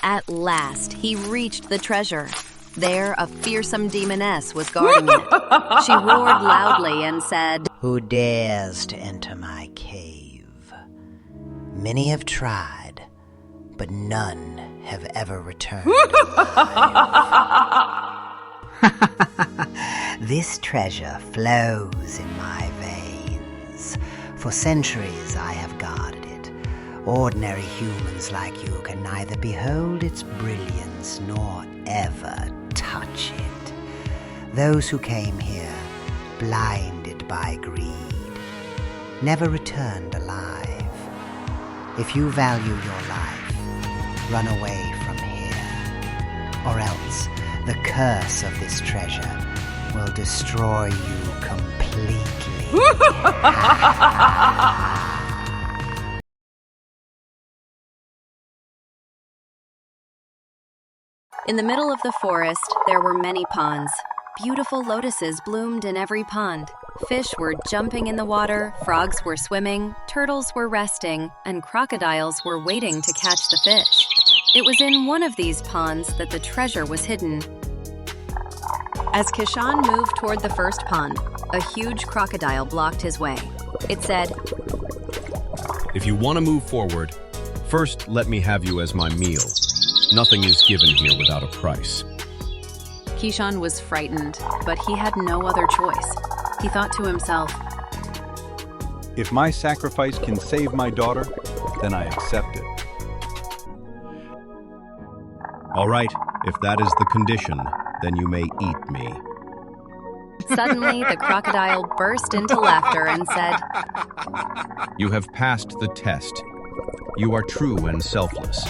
At last, he reached the treasure. There, a fearsome demoness was guarding it. She roared loudly and said, "Who dares to enter my cave? Many have tried, but none have ever returned alive. This treasure flows in my veins. For centuries I have guarded it. Ordinary humans like you can neither behold its brilliance nor ever touch it. Those who came here, blinded by greed, never returned alive. If you value your life, run away from here, or else the curse of this treasure will destroy you completely." In the middle of the forest, there were many ponds. Beautiful lotuses bloomed in every pond. Fish were jumping in the water, frogs were swimming, turtles were resting, and crocodiles were waiting to catch the fish. It was in one of these ponds that the treasure was hidden. As Kishan moved toward the first pond, a huge crocodile blocked his way. It said, "If you want to move forward, first let me have you as my meal. Nothing is given here without a price." Kishan was frightened, but he had no other choice. He thought to himself, "If my sacrifice can save my daughter, then I accept it." All right, if that is the condition, then you may eat me. Suddenly, the crocodile burst into laughter and said, You have passed the test. You are true and selfless.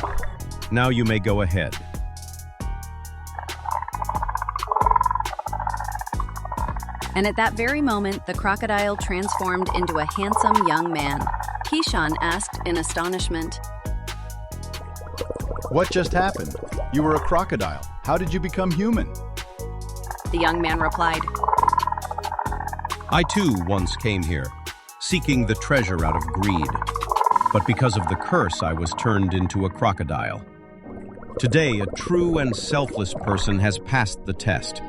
Now you may go ahead. And at that very moment, the crocodile transformed into a handsome young man. Kishan asked in astonishment, "What just happened? You were a crocodile. How did you become human?" The young man replied, I too once came here, seeking the treasure out of greed. But because of the curse, I was turned into a crocodile. Today, a true and selfless person has passed the test,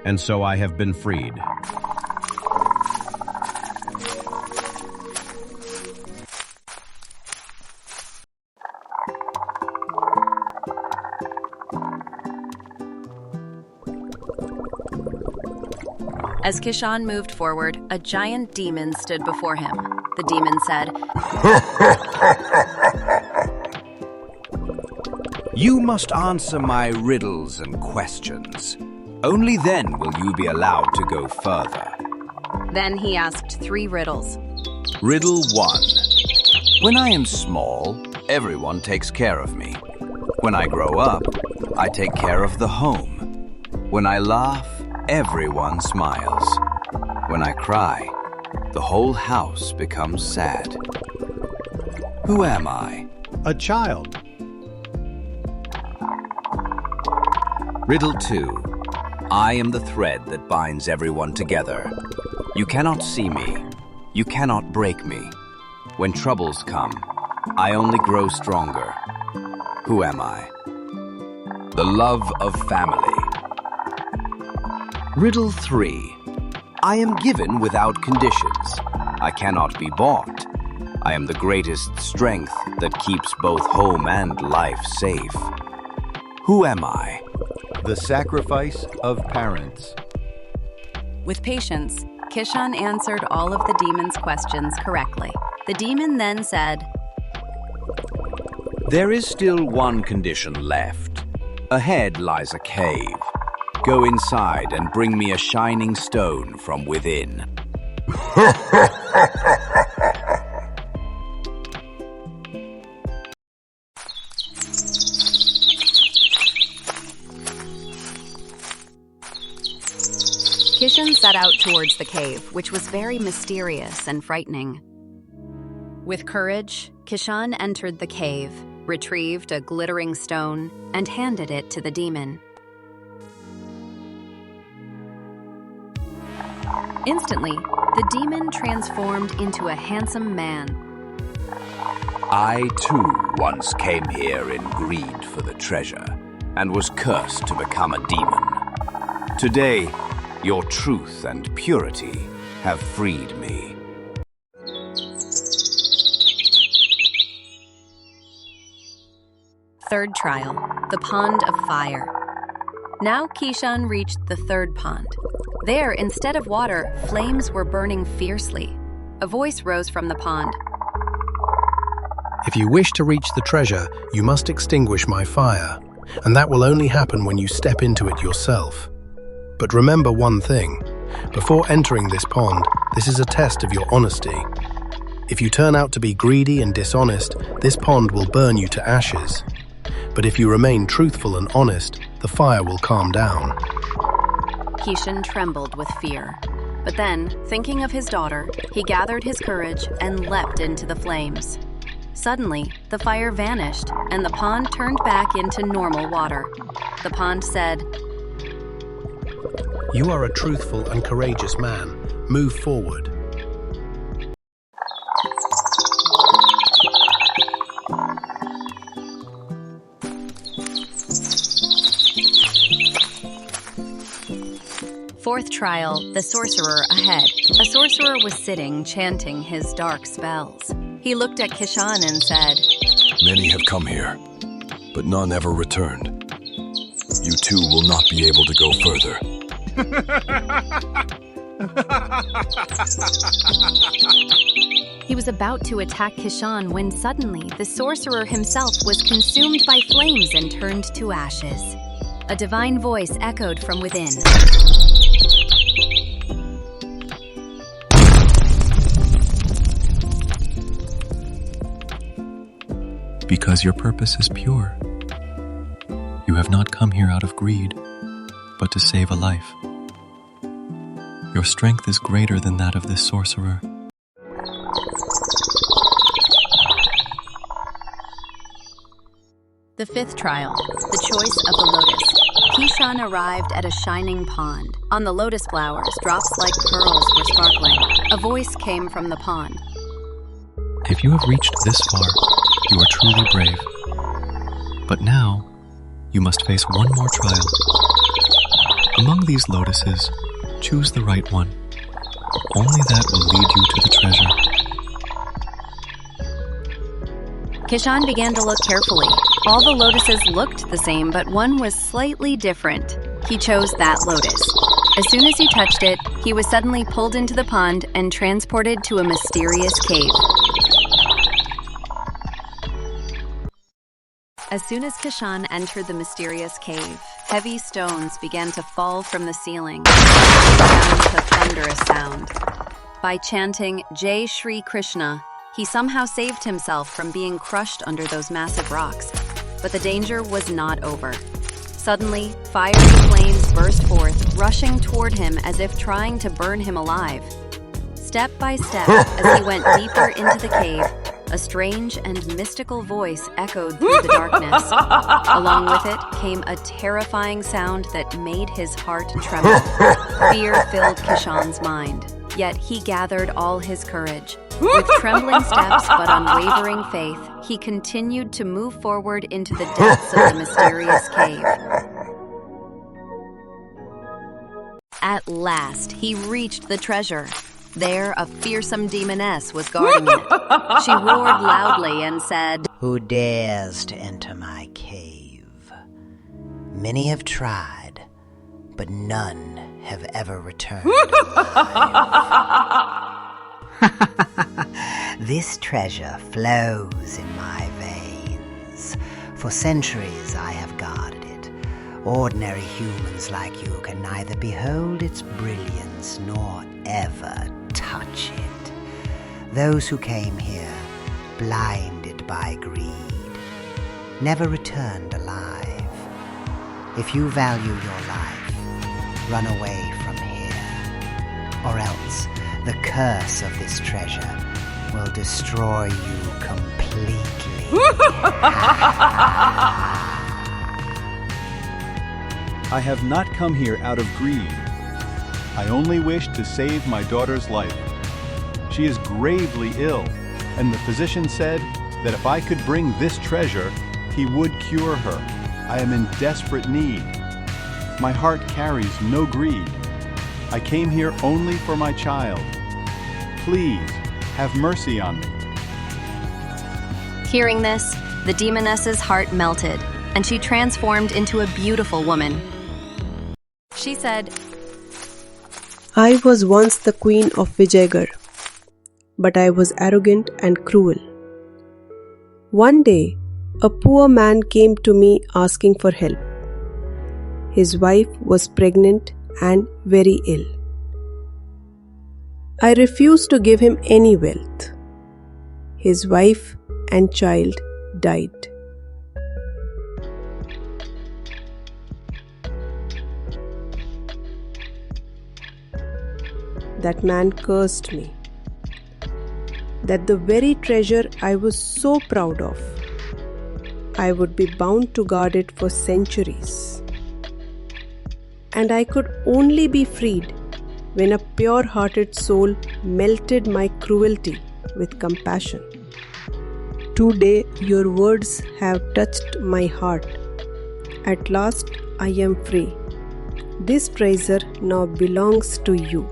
and so I have been freed. As Kishan moved forward, a giant demon stood before him. The demon said, "You must answer my riddles and questions. Only then will you be allowed to go further." Then he asked 3 riddles. Riddle 1. When I am small, everyone takes care of me. When I grow up, I take care of the home. When I laugh, everyone smiles. When I cry, the whole house becomes sad. Who am I? "A child." Riddle 2. I am the thread that binds everyone together. You cannot see me. You cannot break me. When troubles come, I only grow stronger. Who am I? The love of family. Riddle 3. I am given without conditions. I cannot be bought. I am the greatest strength that keeps both home and life safe. Who am I? The sacrifice of parents. With patience, Kishan answered all of the demon's questions correctly. The demon then said, There is still one condition left. Ahead lies a cave. Go inside and bring me a shining stone from within. Kishan set out towards the cave, which was very mysterious and frightening. With courage, Kishan entered the cave, retrieved a glittering stone, and handed it to the demon. Instantly, the demon transformed into a handsome man. I too once came here in greed for the treasure and was cursed to become a demon. Today, your truth and purity have freed me. Third trial, the Pond of Fire. Now Kishan reached the third pond. There, instead of water, flames were burning fiercely. A voice rose from the pond. If you wish to reach the treasure, you must extinguish my fire, and that will only happen when you step into it yourself. But remember one thing, before entering this pond, this is a test of your honesty. If you turn out to be greedy and dishonest, this pond will burn you to ashes. But if you remain truthful and honest, the fire will calm down. Kishan trembled with fear. But then, thinking of his daughter, he gathered his courage and leapt into the flames. Suddenly, the fire vanished, and the pond turned back into normal water. The pond said, You are a truthful and courageous man. Move forward. Fourth trial, the sorcerer ahead. A sorcerer was sitting, chanting his dark spells. He looked at Kishan and said, Many have come here, but none ever returned. You too will not be able to go further. He was about to attack Kishan when suddenly the sorcerer himself was consumed by flames and turned to ashes. A divine voice echoed from within. Because your purpose is pure. You have not come here out of greed, but to save a life. Your strength is greater than that of this sorcerer. The fifth trial, the choice of the lotus. Kishan arrived at a shining pond. On the lotus flowers, drops like pearls were sparkling. A voice came from the pond. If you have reached this far, you are truly brave. But now, you must face one more trial. Among these lotuses, choose the right one. Only that will lead you to the treasure. Kishan began to look carefully. All the lotuses looked the same, but one was slightly different. He chose that lotus. As soon as he touched it, he was suddenly pulled into the pond and transported to a mysterious cave. As soon as Kishan entered the mysterious cave, heavy stones began to fall from the ceiling, down to thunderous sound. By chanting Jai Shri Krishna, he somehow saved himself from being crushed under those massive rocks. But the danger was not over. Suddenly, fiery flames burst forth, rushing toward him as if trying to burn him alive. Step by step, as he went deeper into the cave, a strange and mystical voice echoed through the darkness. Along with it came a terrifying sound that made his heart tremble. Fear filled Kishan's mind, yet he gathered all his courage. With trembling steps but unwavering faith, he continued to move forward into the depths of the mysterious cave. At last, he reached the treasure. There, a fearsome demoness was guarding it. She roared loudly and said, Who dares to enter my cave? Many have tried, but none have ever returned alive. This treasure flows in my veins. For centuries I have guarded it. Ordinary humans like you can neither behold its brilliance nor ever touch it. Those who came here, blinded by greed, never returned alive. If you value your life, run away from here, or else the curse of this treasure will destroy you completely. I have not come here out of greed. I only wish to save my daughter's life. She is gravely ill, and the physician said that if I could bring this treasure, he would cure her. I am in desperate need. My heart carries no greed. I came here only for my child. Please, have mercy on me. Hearing this, the demoness's heart melted, and she transformed into a beautiful woman. She said, I was once the queen of Vijaygarh, but I was arrogant and cruel. One day, a poor man came to me asking for help. His wife was pregnant and very ill. I refused to give him any wealth. His wife and child died. That man cursed me. That the very treasure I was so proud of, I would be bound to guard it for centuries. And I could only be freed when a pure-hearted soul melted my cruelty with compassion. Today, your words have touched my heart. At last, I am free. This treasure now belongs to you.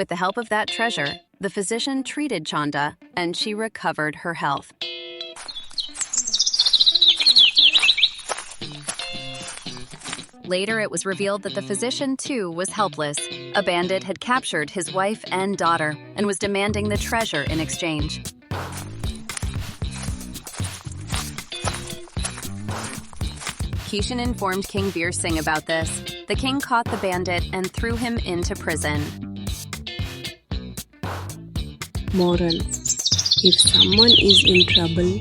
with the help of that treasure, the physician treated Chanda and she recovered her health. Later, it was revealed that the physician, too, was helpless. A bandit had captured his wife and daughter and was demanding the treasure in exchange. Kishan informed King Veer Singh about this. The king caught the bandit and threw him into prison. Moral: if someone is in trouble,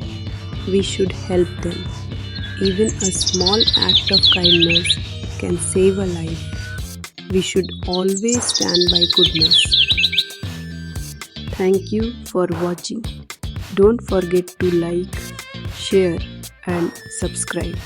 we should help them. Even a small act of kindness can save a life. We should always stand by goodness. Thank you for watching. Don't forget to like, share, and subscribe.